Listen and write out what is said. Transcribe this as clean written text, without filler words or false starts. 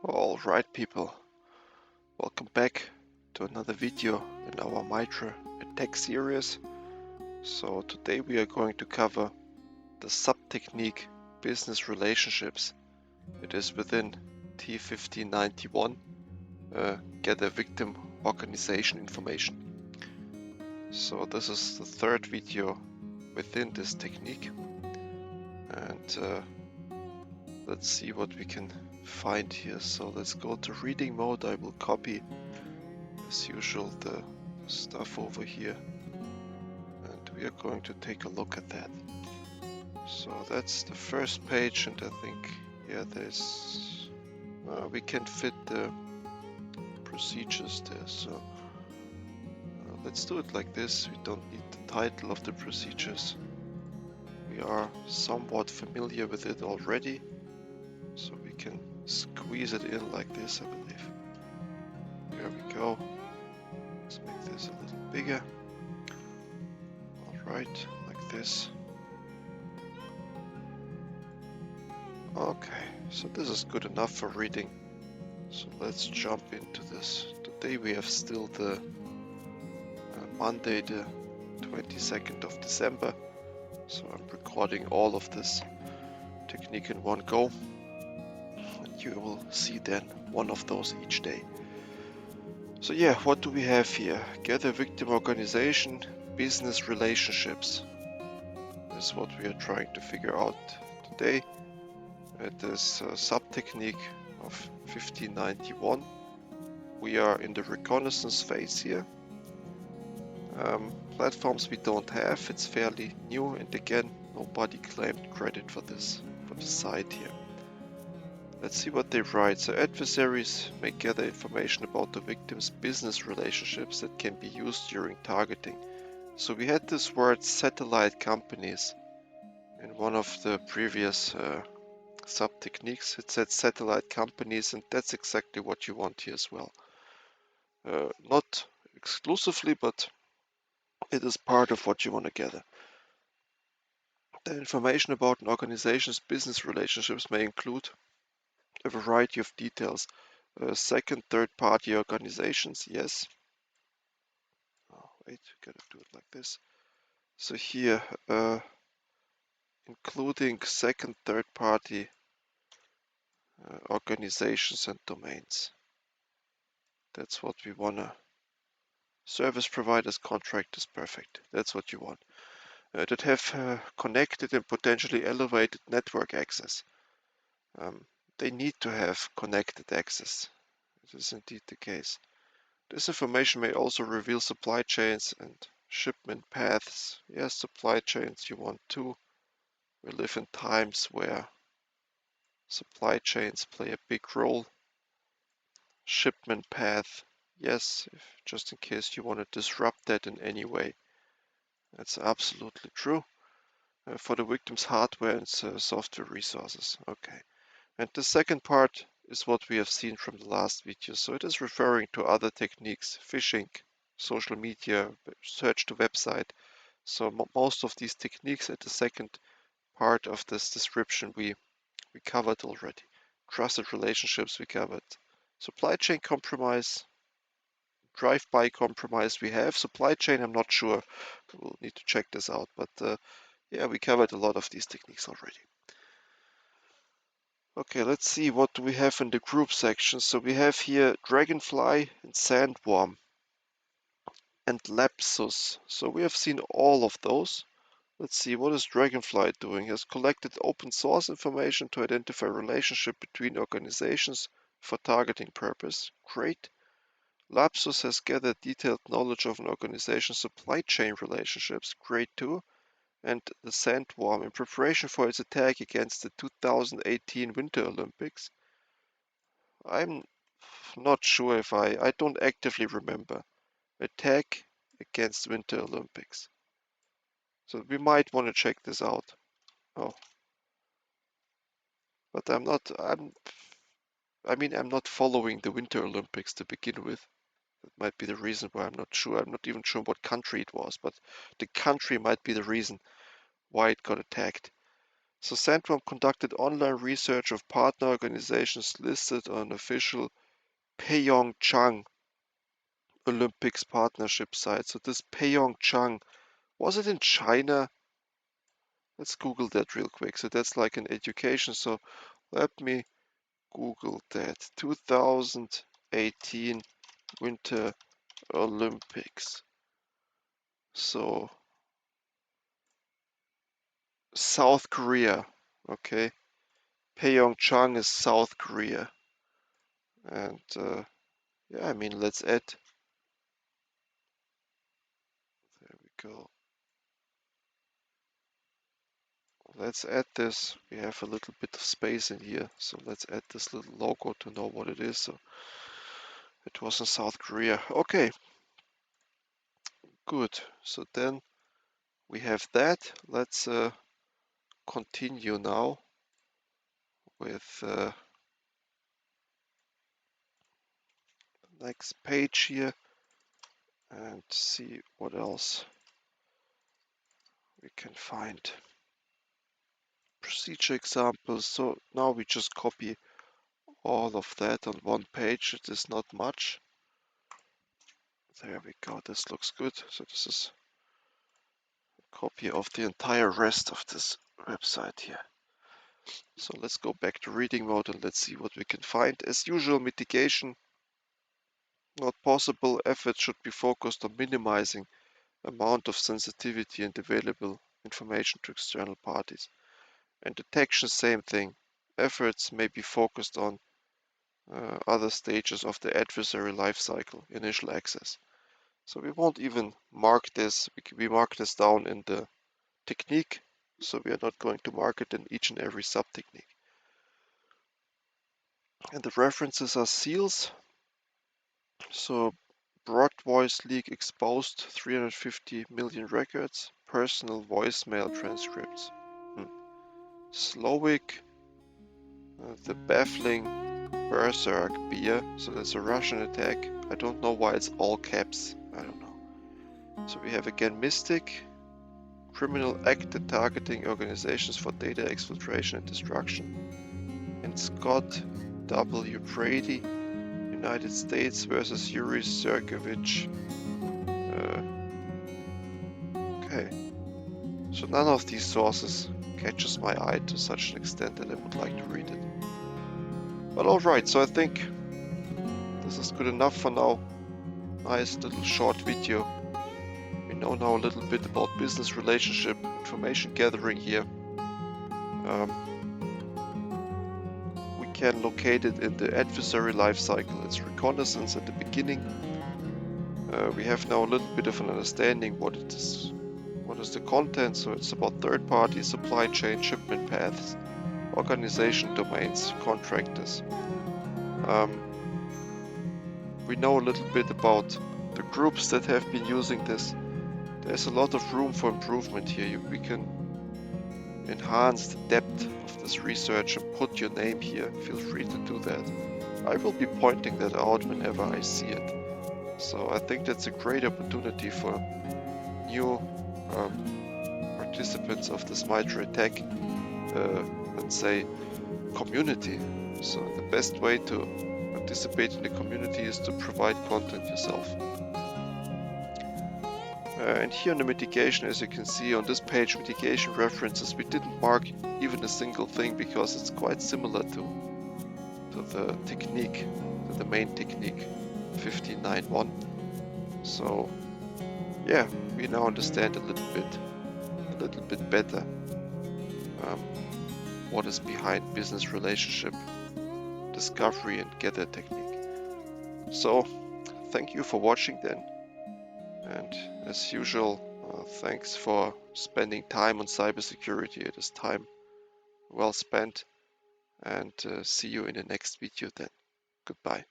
Alright people, welcome back to another video in our MITRE attack series. So today we are going to cover the sub-technique business relationships. It is within T1591, gather victim organization information. So this is the third video within this technique, and let's see what we can find here. So let's go to reading mode. I will copy as usual the stuff over here, and we are going to take a look at that. So that's the first page, and I think there's we can fit the procedures there. So let's do it like this. We don't need the title of the procedures. We are somewhat familiar with it already, so we can squeeze it in like this, I believe. There we go. Let's make this a little bigger. Alright, like this. Okay, so this is good enough for reading. So let's jump into this. Today we have still the Monday the 22nd of December. So I'm recording all of this technique in one go. And you will see then one of those each day. So yeah, what do we have here? Gather victim organization, business relationships. This is what we are trying to figure out today. It is a sub-technique of 1591. We are in the reconnaissance phase here. Platforms we don't have, it's fairly new, and again, nobody claimed credit for this, for the site here. Let's see what they write. So adversaries may gather information about the victim's business relationships that can be used during targeting. So we had this word satellite companies in one of the previous sub-techniques. It said satellite companies, and that's exactly what you want here as well. Not exclusively, but it is part of what you want to gather. The information about an organization's business relationships may include a variety of details. Second, third-party organizations, yes. Oh, wait, gotta do it like this. So here, including second, third-party organizations and domains. That's what we wanna. Service providers, contractors, perfect. That's what you want. That have connected and potentially elevated network access. They need to have connected access. This is indeed the case. This information may also reveal supply chains and shipment paths. Yes, supply chains you want too. We live in times where supply chains play a big role. Shipment path, yes, just in case you want to disrupt that in any way. That's absolutely true. For the victim's hardware and software resources. Okay. And the second part is what we have seen from the last video. So it is referring to other techniques, phishing, social media, search to website. So most of these techniques at the second part of this description we covered already. Trusted relationships we covered. Supply chain compromise, drive-by compromise we have. Supply chain, I'm not sure. We'll need to check this out. But yeah, we covered a lot of these techniques already. Okay, let's see what do we have in the group section. So we have here Dragonfly and Sandworm and Lapsus. So we have seen all of those. Let's see, what is Dragonfly doing? It has collected open source information to identify relationship between organizations for targeting purpose. Great. Lapsus has gathered detailed knowledge of an organization's supply chain relationships. Great too. And the Sandworm, in preparation for its attack against the 2018 Winter Olympics. I'm not sure if I don't actively remember. Attack against Winter Olympics. So we might want to check this out. Oh. But I'm not following the Winter Olympics to begin with. That might be the reason why I'm not sure. I'm not even sure what country it was, but the country might be the reason why it got attacked. So Sandworm conducted online research of partner organizations listed on official Pyeongchang Olympics partnership site. So this Pyeongchang, was it in China? Let's Google that real quick. So that's like an education. So let me Google that. 2018 Winter Olympics. So South Korea. Okay. Pyeongchang is South Korea. And yeah, I mean, let's add. There we go. Let's add this. We have a little bit of space in here. So let's add this little logo to know what it is. So it was in South Korea. Okay. Good. So then we have that. Let's continue now with the next page here and see what else we can find. Procedure examples. So now we just copy all of that on one page. It is not much. There we go. This looks good. So this is a copy of the entire rest of this website here. So let's go back to reading mode and let's see what we can find. As usual, mitigation not possible. Efforts should be focused on minimizing amount of sensitivity and available information to external parties. And detection, same thing. Efforts may be focused on other stages of the adversary life cycle, initial access. So we won't even mark this. We mark this down in the technique. So we are not going to mark it in each and every sub-technique. And the references are seals. So broad voice leak exposed 350 million records, personal voicemail transcripts. Slowick, the baffling Berserk beer. So that's a Russian attack. I don't know why it's all caps. I don't know. So we have again Mystic, criminal act targeting organizations for data exfiltration and destruction. And Scott W. Brady, United States versus Yuri Sergeyevich. Okay. So none of these sources catches my eye to such an extent that I would like to read it. But alright, so I think this is good enough for now. Nice little short video. We know now a little bit about business relationship, information gathering here. We can locate it in the adversary life cycle. It's reconnaissance at the beginning. We have now a little bit of an understanding what it is. What is the content? So it's about third-party supply chain, shipment paths, organization domains, contractors. We know a little bit about the groups that have been using this. There's a lot of room for improvement here. We can enhance the depth of this research and put your name here. Feel free to do that. I will be pointing that out whenever I see it. So I think that's a great opportunity for new participants of this MITRE attack, let's say, community. So the best way to participate in the community is to provide content yourself. And here on the mitigation, as you can see on this page, mitigation references, we didn't mark even a single thing because it's quite similar to the technique, to the main technique 1591. So yeah, we now understand a little bit better what is behind business relationship discovery and gather technique. So thank you for watching then, and as usual, thanks for spending time on cybersecurity. It is time well spent, and see you in the next video then. Goodbye.